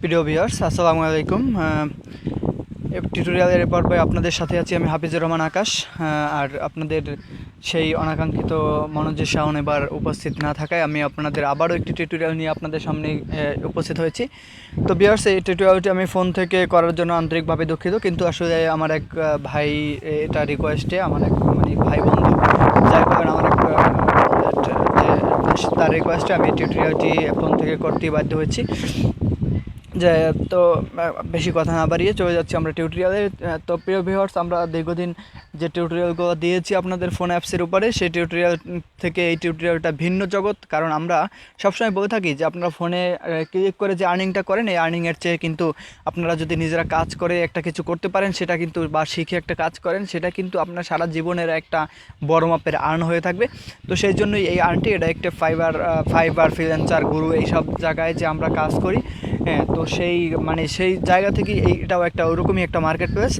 প্রিয় ভিউয়ার্স, আসসালামু আলাইকুম। টিউটোরিয়ালের পর্বে আপনাদের সাথে আছি আমি হাফিজুর রহমান আকাশ। আর আপনাদের সেই অনাকাঙ্ক্ষিত মনোজের শাওন এবার উপস্থিত না থাকায় আমি আপনাদের আবারও একটি টিউটোরিয়াল নিয়ে আপনাদের সামনে উপস্থিত হয়েছি। তো ভিউয়ার্স, এই টিউটোরিয়ালটি আমি ফোন থেকে করার জন্য আন্তরিকভাবে দুঃখিত, কিন্তু আসলে আমার এক ভাই এটা রিকোয়েস্টে, আমার এক মানে ভাই বন্ধু যাই বলেন, আমার এক তার রিকোয়েস্টে আমি টিউটোরিয়ালটি ফোন থেকে করতেই বাধ্য হয়েছি। যে তো বেশি কথা না বাড়িয়ে চলে যাচ্ছি আমরা টিউটোরিয়ালে। তো প্রিয় ভিউয়ার্স, আমরা দীর্ঘদিন যে টিউটোরিয়ালগুলো দিয়েছি আপনাদের ফোন অ্যাপসের উপরে, সেই টিউটোরিয়াল থেকে এই টিউটোরিয়ালটা ভিন্ন জগৎ। কারণ আমরা সবসময় বলে থাকি যে আপনারা ফোনে ক্লিক করে যে আর্নিংটা করেন, এই আর্নিংয়ের চেয়ে কিন্তু আপনারা যদি নিজেরা কাজ করে একটা কিছু করতে পারেন, সেটা কিন্তু বা শিখে একটা কাজ করেন, সেটা কিন্তু আপনার সারা জীবনের একটা বড় মাপের আর্ন হয়ে থাকবে। তো সেই জন্যই এই আর্নটি, এটা একটা ফাইবার ফ্রিল্যান্সার গুরু এইসব জায়গায় যে আমরা কাজ করি, হ্যাঁ, তো সেই জায়গা থেকে এটাও একটা ওরকমই একটা মার্কেট প্লেস।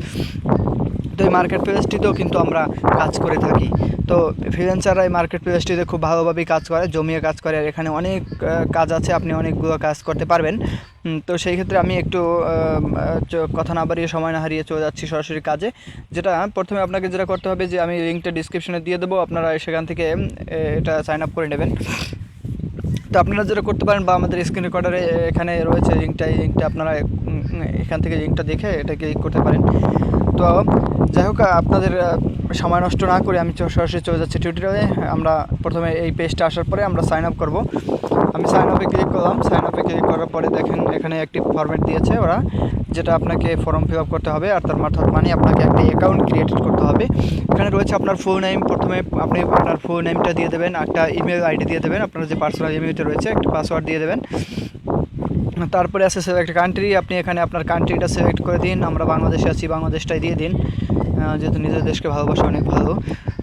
তো এই মার্কেট প্লেসটিতেও কিন্তু আমরা কাজ করে থাকি। তো ফ্রিল্যান্সাররা এই মার্কেট প্লেসটিতে খুব ভালোভাবেই কাজ করে, জমিয়ে কাজ করে, আর এখানে অনেক কাজ আছে, আপনি অনেকগুলো কাজ করতে পারবেন। তো সেই ক্ষেত্রে আমি একটু কথা না বাড়িয়ে, সময় না হারিয়ে চলে যাচ্ছি সরাসরি কাজে। যেটা প্রথমে আপনাকে যেটা করতে হবে, যে আমি লিঙ্কটা ডিসক্রিপশনে দিয়ে দেবো, আপনারা সেখান থেকে এটা সাইন আপ করে নেবেন। তো আপনারা যেটা করতে পারেন, বা আমাদের স্ক্রিন রেকর্ডারে এখানে রয়েছে লিঙ্কটা, এই লিঙ্কটা আপনারা এখান থেকে লিঙ্কটা দেখে এটা ক্লিক করতে পারেন। তো যাই হোক, আপনাদের সময় নষ্ট না করে আমি সরাসরি চলে যাচ্ছি টিউটোরিয়ালে। আমরা প্রথমে এই পেজটা আসার পরে আমরা সাইন আপ করবো। আমি সাইন আপে ক্লিক করলাম। সাইন আপে ক্লিক করার পরে দেখেন এখানে একটি ফরম্যাট দিয়েছে ওরা, যেটা আপনাকে ফর্ম ফিল আপ করতে হবে, আর তার মানে আপনাকে একটা অ্যাকাউন্ট ক্রিয়েটেড করতে হবে। এখানে রয়েছে আপনার ফুল নেম। প্রথমে আপনি আপনার ফুল নেমটা দিয়ে দেবেন, একটা ইমেল আইডি দিয়ে দেবেন, আপনার যে পার্সোনাল ইমেলটা রয়েছে, একটা পাসওয়ার্ড দিয়ে দেবেন। তারপরে আছে সিলেক্ট কান্ট্রি, আপনি এখানে আপনার কান্ট্রিটা সিলেক্ট করে দিন। আমরা বাংলাদেশে আছি, বাংলাদেশটাই দিয়ে দিন, যেহেতু নিজের দেশকে ভালোবাসা অনেক ভালো।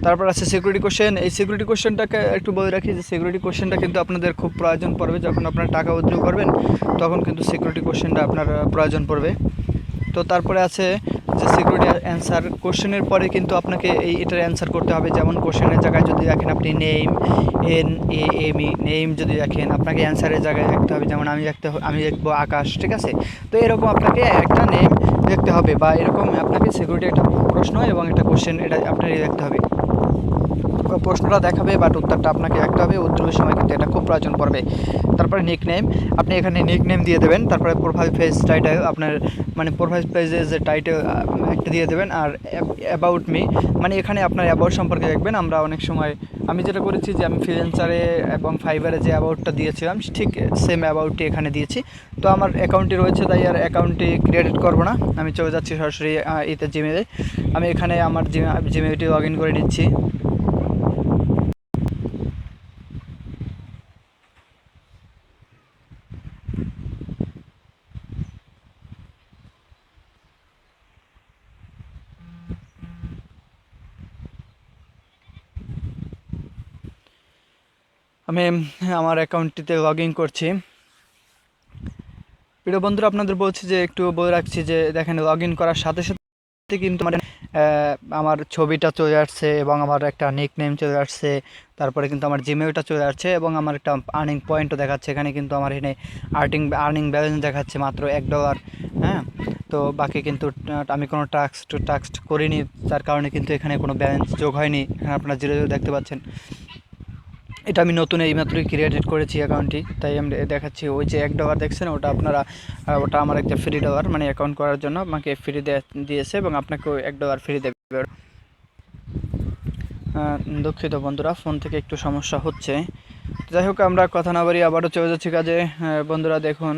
তারপর আছে সিকিউরিটি কোশ্চেন। এই সিকিউরিটি কোশ্চেনটাকে একটু বলে রাখি যে সিকিউরিটি কোশ্চেনটা কিন্তু আপনাদের খুব প্রয়োজন পড়বে যখন আপনার টাকা উইথড্র করবেন, তখন কিন্তু সিকিউরিটি কোশ্চেনটা আপনার প্রয়োজন পড়বে। তো তারপরে আছে যে সিকিউরিটি অ্যান্সার। কোশ্চেনের পরে কিন্তু আপনাকে এটার অ্যান্সার করতে হবে। যেমন কোশ্চেনের জায়গায় যদি দেখেন আপনি NAME নেম যদি দেখেন, আপনাকে অ্যান্সারের জায়গায় লিখতে হবে। যেমন আমি লিখবো আকাশ, ঠিক আছে? তো এরকম আপনাকে একটা নেম লিখতে হবে, বা এরকম আপনাকে সিকিউরিটি একটা প্রশ্ন এবং একটা কোশ্চেন, এটা আপনারই লিখতে হবে। প্রশ্নটা দেখাবে, বাট উত্তরটা আপনাকে রাখতে হবে। উত্তরের সময় কিন্তু এটা খুব প্রয়োজন পড়বে। তারপরে নিকনেম, আপনি এখানে নিকনেম দিয়ে দেবেন। তারপরে প্রোফাইল পেজ টাইটেল, আপনার মানে প্রোফাইল পেজের যে টাইটেল একটা দিয়ে দেবেন। আর অ্যাবাউট মি, মানে এখানে আপনার অ্যাবাউট সম্পর্কে দেখবেন। আমরা অনেক সময় আমি যেটা করেছি, যে আমি ফ্রিল্যান্সারে এবং ফাইবারে যে অ্যাবাউটটা দিয়েছিলাম, ঠিক সেম অ্যাবাউটটি এখানে দিয়েছি। তো আমার অ্যাকাউন্টটি রয়েছে, তাই আর অ্যাকাউন্টটি ক্রিয়েট করবো না, আমি চলে যাচ্ছি সরাসরি জিমেলে। আমি এখানে আমার জিমেলটি লগ ইন করে নিচ্ছি। আমি আমার অ্যাকাউন্টটিতে লগ ইন করছি। প্রিয় বন্ধুরা, আপনাদের বলছি যে একটু বলে রাখছি যে দেখেন, লগ ইন করার সাথে সাথে কিন্তু আমার ছবিটা চলে আসছে, এবং আমার একটা নিক নেম চলে আসছে। তারপরে কিন্তু আমার জিমেলটা চলে আসছে, এবং আমার একটা আর্নিং পয়েন্টও দেখাচ্ছে। এখানে কিন্তু আমার এখানে আর্নিং ব্যালেন্স দেখাচ্ছে মাত্র $1। হ্যাঁ, তো বাকি কিন্তু আমি কোনো টাস্ক করিনি, তার কারণে কিন্তু এখানে কোনো ব্যালেন্স যোগ হয়নি। এখানে আপনারা জিরো দেখতে পাচ্ছেন। এটা আমি নতুন এইমাত্রই ক্রিয়েটেড করেছি অ্যাকাউন্টটি, তাই আমি দেখাচ্ছি। ওই যে $1 দেখছেন, ওটা আমার একটা ফ্রি ডলার, মানে অ্যাকাউন্ট করার জন্য আমাকে ফ্রি দিয়েছে, এবং আপনাকেও $1 ফ্রি দেবে। দুঃখিত বন্ধুরা, ফোন থেকে একটু সমস্যা হচ্ছে। যাই হোক, আমরা কথা না বাড়িয়ে আবারও চলে যাচ্ছি কাজে। বন্ধুরা দেখুন,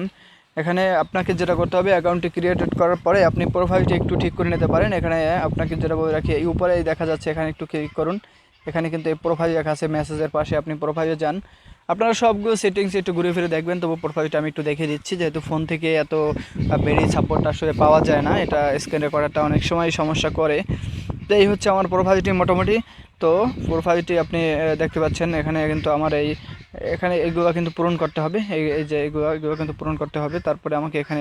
এখানে আপনাকে যেটা করতে হবে, অ্যাকাউন্টটি ক্রিয়েটেড করার পরে আপনি প্রোফাইলটি একটু ঠিক করে নিতে পারেন। এখানে আপনাকে যেটা বলে রাখি, এই উপরেই দেখা যাচ্ছে, এখানে একটু ক্লিক করুন। এখানে কিন্তু এই প্রোফাইল লেখা আছে, মেসেজের পাশে আপনি প্রোফাইলে যান। আপনারা সবগুলো সেটিংস একটু ঘুরে ফিরে দেখবেন। তবু প্রোফাইলটা আমি একটু দেখিয়ে দিচ্ছি, যেহেতু ফোন থেকে এত বেরি সাপোর্ট আসলে পাওয়া যায় না, এটা স্ক্রিন রেকর্ডারটা অনেক সময় সমস্যা করে। তো এই হচ্ছে আমার প্রোফাইলটি মোটামুটি। তো প্রোফাইলটি আপনি দেখতে পাচ্ছেন, এখানে কিন্তু আমার এখানে এইগুলো কিন্তু পূরণ করতে হবে। এই যে এইগুলো কিন্তু পূরণ করতে হবে। তারপরে আমাকে এখানে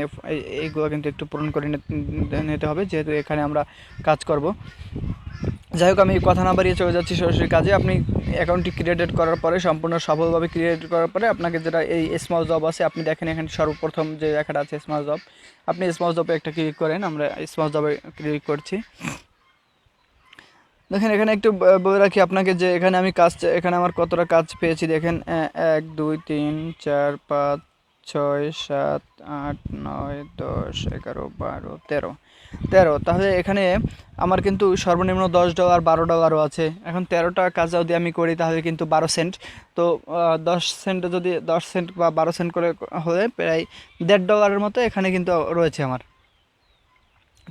এইগুলো কিন্তু একটু পূরণ করে নিতে হবে, যেহেতু এখানে আমরা কাজ করব। যাই হোক, আমি কথা না বাড়িয়ে চলে যাচ্ছি সরাসরি কাজে। আপনি অ্যাকাউন্টটি ক্রিয়েটেড করার পরে, সম্পূর্ণ সফলভাবে ক্রিয়েট করার পরে, আপনাকে যেটা এই স্মল জব আছে, আপনি দেখেন এখানে সর্বপ্রথম যে লেখাটা আছে স্মল জব, আপনি স্মল জবে একটা ক্লিক করেন। আমরা স্মল জবে ক্লিক করছি। দেখেন এখানে একটু বলে রাখি আপনাকে যে এখানে আমি কাজ, এখানে আমার কতটা কাজ পেয়েছি দেখেন। 1 2 3 4 5 6 7 8 9 10 11 12 13। তাহলে এখানে আমার কিন্তু সর্বনিম্ন $10 $12ও আছে। এখন 13টা কাজ যদি আমি করি তাহলে কিন্তু 12 সেন্ট। তো 10 সেন্টে যদি 10 সেন্ট বা 12 সেন্ট করে হলে প্রায় $1.50 মতো এখানে কিন্তু রয়েছে আমার।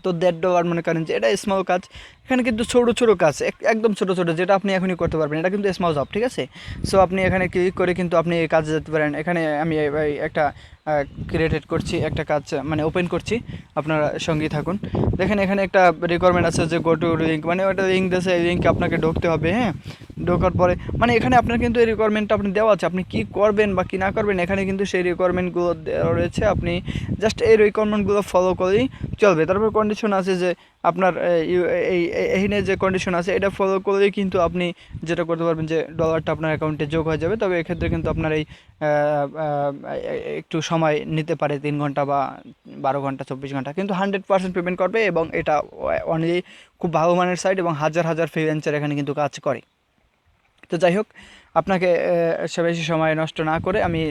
তো $1.50 মনে করেন যে এটা স্মল কাজ। এখানে কিন্তু ছোটো ছোটো কাজ, একদম ছোটো ছোটো, যেটা আপনি এখনই করতে পারবেন, এটা কিন্তু স্মল জব, ঠিক আছে। সো আপনি এখানে ক্লিক করে কিন্তু আপনি এই কাজে যেতে পারেন। এখানে আমি একটা ক্রিয়েটেড করছি, একটা কাজ মানে ওপেন করছি, আপনারা সঙ্গেই থাকুন। দেখেন এখানে একটা রিকোয়ারমেন্ট আছে যে গো টু লিঙ্ক, মানে ওটা লিঙ্ক দিয়েছে, এই লিঙ্কে আপনাকে ঢুকতে হবে। হ্যাঁ, ঢোকার পরে মানে এখানে আপনার কিন্তু এই রিকোয়ারমেন্টটা আপনি দেওয়া আছে, আপনি কী করবেন বা কী না করবেন এখানে কিন্তু সেই রিকোয়ারমেন্টগুলো দেওয়া রয়েছে। আপনি জাস্ট এই রিকোয়ারমেন্টগুলো ফলো করেই চলবে। তারপর কন্ডিশন আছে যে আপনার এইখানে যে কন্ডিশন আছে এটা ফলো করলেই কিন্তু আপনি যেটা করতে পারবেন যে ডলারটা আপনার অ্যাকাউন্টে যোগ হয়ে যাবে। তবে এক্ষেত্রে কিন্তু আপনার এই একটু সময় নিতে পারে, 3 ঘন্টা বা 12 ঘন্টা 24 ঘন্টা, কিন্তু 100% পেমেন্ট করবে। এবং এটা অনলি খুব ভালো মানের সাইট এবং হাজার হাজার ফ্রিল্যান্সার এখানে কিন্তু কাজ করে। তো যাই হোক, আপনাকে সে বেশি সময় নষ্ট না করে আমি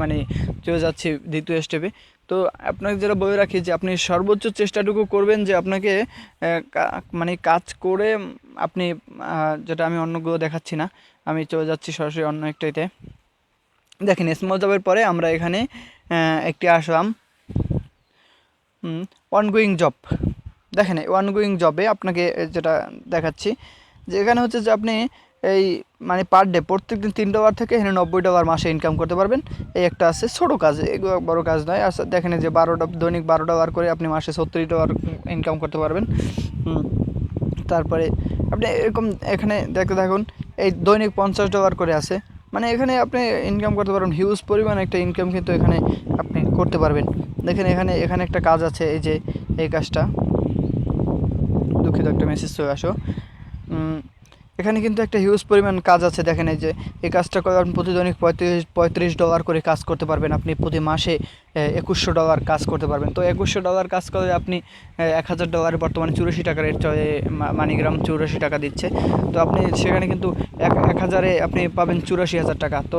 মানে চলে যাচ্ছি দ্বিতীয় স্টেপে। তো আপনাকে যেটা বলে রাখি যে আপনি সর্বোচ্চ চেষ্টাটুকু করবেন যে আপনাকে মানে কাজ করে আপনি যেটা আমি অন্যগুলো দেখাচ্ছি না, আমি চলে যাচ্ছি সরাসরি অন্য একটাইতে। দেখেন স্মল জবের পরে আমরা এখানে একটি আসলাম অনগোয়িং জব। দেখেন অনগোয়িং জবে আপনাকে যেটা দেখাচ্ছি যে এখানে হচ্ছে যে আপনি এই মানে পার ডে প্রত্যেক দিন $3 থেকে এখানে $90 মাসে ইনকাম করতে পারবেন। এই একটা আছে ছোটো কাজ, এগুলো বড়ো কাজ নয়। আর দেখেন যে দৈনিক $12 করে আপনি মাসে $36 ইনকাম করতে পারবেন। তারপরে আপনি এরকম এখানে দেখতে থাকুন, এই দৈনিক $50 করে আছে, মানে এখানে আপনি ইনকাম করতে পারবেন হিউজ পরিমাণ একটা ইনকাম কিন্তু এখানে আপনি করতে পারবেন। দেখেন এখানে একটা কাজ আছে, এই যে এই কাজটা, দুঃখিত একটা মেসেজ চলে আসো। এখানে কিন্তু একটা হিউজ পরিমাণ কাজ আছে। দেখেন এই যে এই কাজটা করে আপনি প্রতি দৈনিক $35 করে কাজ করতে পারবেন। আপনি প্রতি মাসে $2100 কাজ করতে পারবেন। তো $2100 কাজ করে আপনি $1000 বর্তমানে 84 টাকা রেট চলে, মানিগ্রাম 84 টাকা দিচ্ছে। তো আপনি সেখানে কিন্তু 1000-এ আপনি পাবেন 84,000 টাকা। তো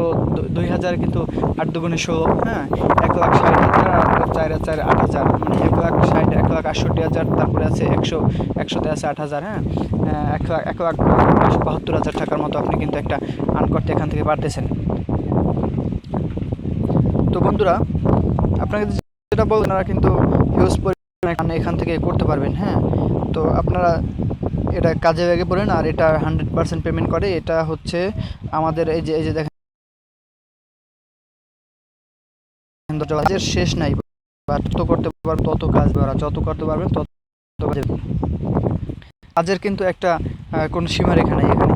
2000 কিন্তু 8 দুগুণে 16, হ্যাঁ, 1,60,000 আর 4 8,000, মানে 1,60,000 1,68,000, তারপরে আছে 100তে আছে 8,000, হ্যাঁ, 1,72,000 টাকার মতো আপনি কিন্তু একটা আর্ন করতে এখান থেকে পারতেছেন। তো বন্ধুরা, আপনাকে যেটা বলবেন আপনারা কিন্তু হিউজ পরিমাণে এখান থেকে করতে পারবেন। হ্যাঁ, তো আপনারা এটা কাজে আগে পড়েন, আর এটা 100% পেমেন্ট করে। এটা হচ্ছে আমাদের এই যে দেখেন কাজের শেষ নাই, যত করতে পারবেন তত কাজ, যত করতে পারবেন তত কাজের কিন্তু একটা কোনো সীমারেখা নাই এখানে।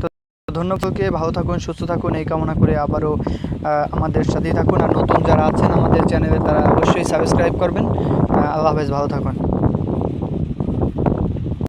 তো ধন্যবাদকে, ভালো থাকুন, সুস্থ থাকুন এই কামনা করে আবারও আমাদের সাথেই থাকুন। আর নতুন যারা আছেন আমাদের চ্যানেলে তারা অবশ্যই সাবস্ক্রাইব করবেন। আল্লাহ হাফেজ, ভালো থাকুন।